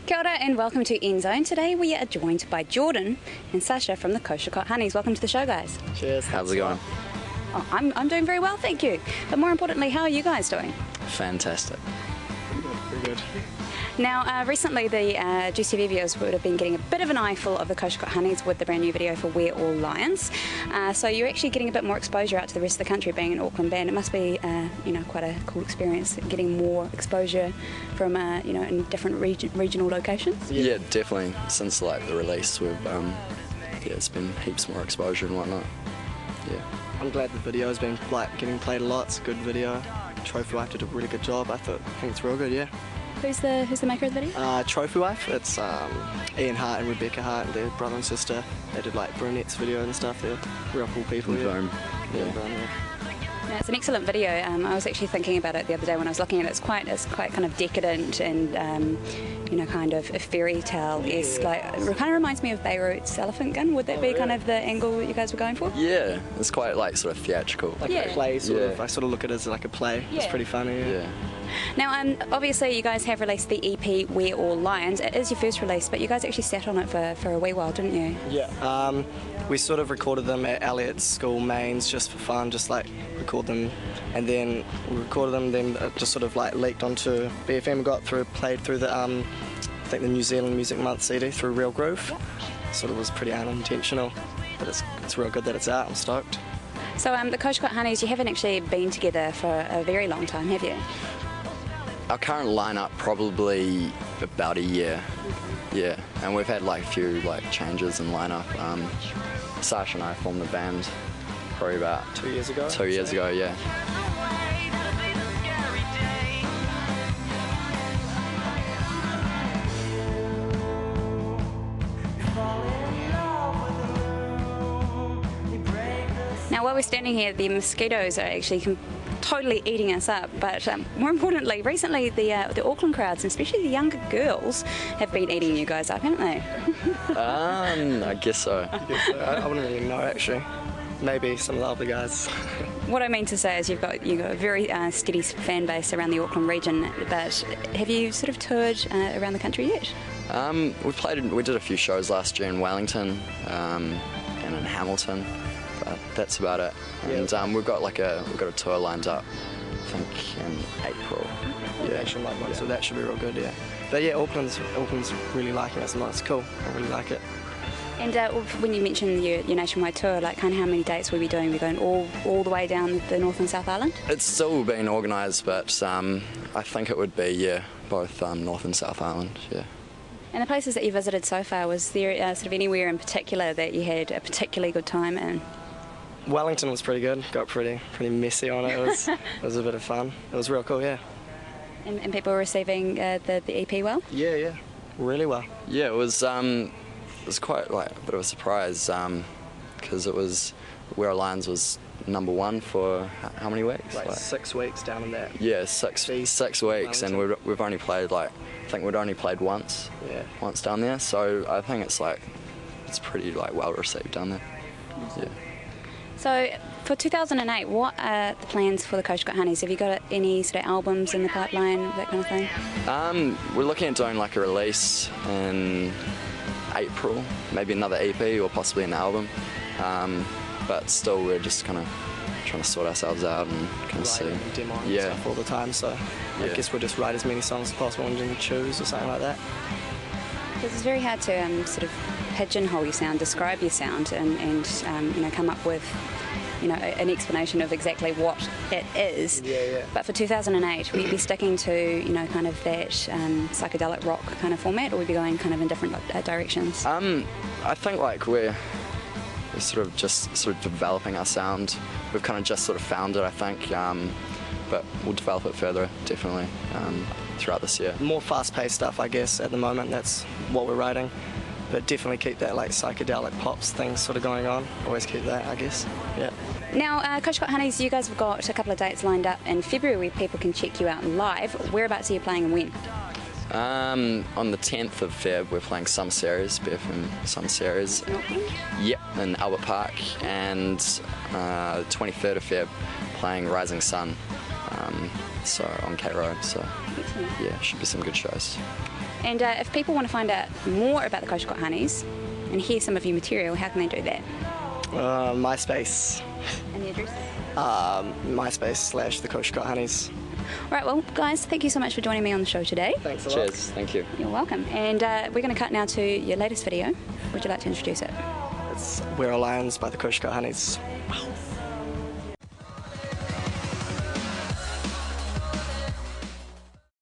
Kia ora and welcome to NZOWN. Today we are joined by Jordan and Sasha from the Coshercot Honeys. Welcome to the show, guys. Cheers. How's it going? Oh, I'm doing very well, thank you. But more importantly, how are you guys doing? Fantastic. Pretty good. Now, recently the GCV viewers would have been getting a bit of an eyeful of the Coshercot Honeys with the brand new video for We're All Lions. So you're actually getting a bit more exposure out to the rest of the country being an Auckland band. It must be, quite a cool experience getting more exposure from, in different regional locations. Yeah, definitely. Since like the release, we've it's been heaps more exposure and whatnot. Yeah. I'm glad the video has been getting played a lot. It's a good video. Trophy Wife did a really good job. I think it's real good. Yeah. Who's the maker of the video? Trophy Wife. It's Ian Hart and Rebecca Hart and their brother and sister. They did like Brunette's video and stuff. They're real cool people. Yeah. Yeah, it's an excellent video. I was actually thinking about it the other day when I was looking at it. It's quite kind of decadent and kind of a fairy tale-esque. Like, it kind of reminds me of Beirut's Elephant Gun. Would that be kind of the angle that you guys were going for? Yeah, it's quite like sort of theatrical. Like a play sort of. I sort of look at it as like a play. Yeah. It's pretty funny. Yeah. Now, obviously you guys have released the EP We're All Lions. It is your first release, but you guys actually sat on it for a wee while, didn't you? Yeah. We sort of recorded them at Elliot's school mains just for fun, just like record them, and then we recorded them, then it just sort of like leaked onto BFM, played through the I think the New Zealand Music Month CD through Real Groove. Sort of was pretty unintentional, but it's real good that it's out. I'm stoked. So the Coshercot Honeys, you haven't actually been together for a very long time, have you? Our current lineup probably about a year. Yeah, and we've had like a few changes in lineup. Sasha and I formed the band probably about 2 years ago. 2 years ago, yeah. Now, while we're standing here, the mosquitoes are actually totally eating us up, but more importantly, recently the Auckland crowds, especially the younger girls, have been eating you guys up, haven't they? I guess so. I wouldn't really know actually. Maybe some of the other guys. What I mean to say is you've got a very steady fan base around the Auckland region, but have you sort of toured around the country yet? We did a few shows last year in Wellington and in Hamilton. But that's about it. And we've got a tour lined up, I think in April. Yeah, nationwide one, so that should be real good. Yeah. But yeah, Auckland's really liking us a lot. It's cool. I really like it. And when you mentioned your nationwide tour, like kind of how many dates will we be doing? We're going all the way down the North and South Island? It's still being organised, but I think it would be both North and South Island. Yeah. And the places that you visited so far, was there sort of anywhere in particular that you had a particularly good time in? Wellington was pretty good. Got pretty messy on it. It was a bit of fun. It was real cool, yeah. And people were receiving the EP well? Yeah, really well. Yeah, it was quite like a bit of a surprise because it was We're All Lions was #1 for how many weeks? Like 6 weeks down in that. Yeah, six weeks, and we've only played I think we'd only played once. Yeah. Once down there, so I think it's pretty well received down there. Yeah. So, for 2008, what are the plans for the Coshercot Honeys? Have you got any sort of albums in the pipeline, that kind of thing? We're looking at doing a release in April, maybe another EP or possibly an album. But still, we're just kind of trying to sort ourselves out and kind of see. Demo and stuff all the time, so I guess we'll just write as many songs as possible and then choose or something like that. Because it's very hard to sort of pigeonhole your sound, describe your sound, and come up with an explanation of exactly what it is. Yeah. But for 2008, will you be sticking to kind of that psychedelic rock kind of format, or will you be going kind of in different directions? I think we're sort of developing our sound. We've kind of just sort of found it, I think, but we'll develop it further definitely throughout this year. More fast-paced stuff, I guess, at the moment. That's what we're writing. But definitely keep that psychedelic pops thing sort of going on. Always keep that, I guess. Yeah. Now, Coshercot Honeys, you guys have got a couple of dates lined up in February where people can check you out live. Whereabouts are you playing and when? On the 10th of Feb, we're playing Some Series, BFM Some Series. Yep, in Albert Park. And 23rd of Feb, playing Rising Sun so on K Road. So yeah, should be some good shows. And if people want to find out more about the Coshercot Honeys and hear some of your material, how can they do that? MySpace. And the address? MySpace / the Coshercot Honeys. All right, well, guys, thank you so much for joining me on the show today. Thanks a lot. Cheers, thank you. You're welcome. And we're going to cut now to your latest video. Would you like to introduce it? It's We're All Lions by the Coshercot Honeys.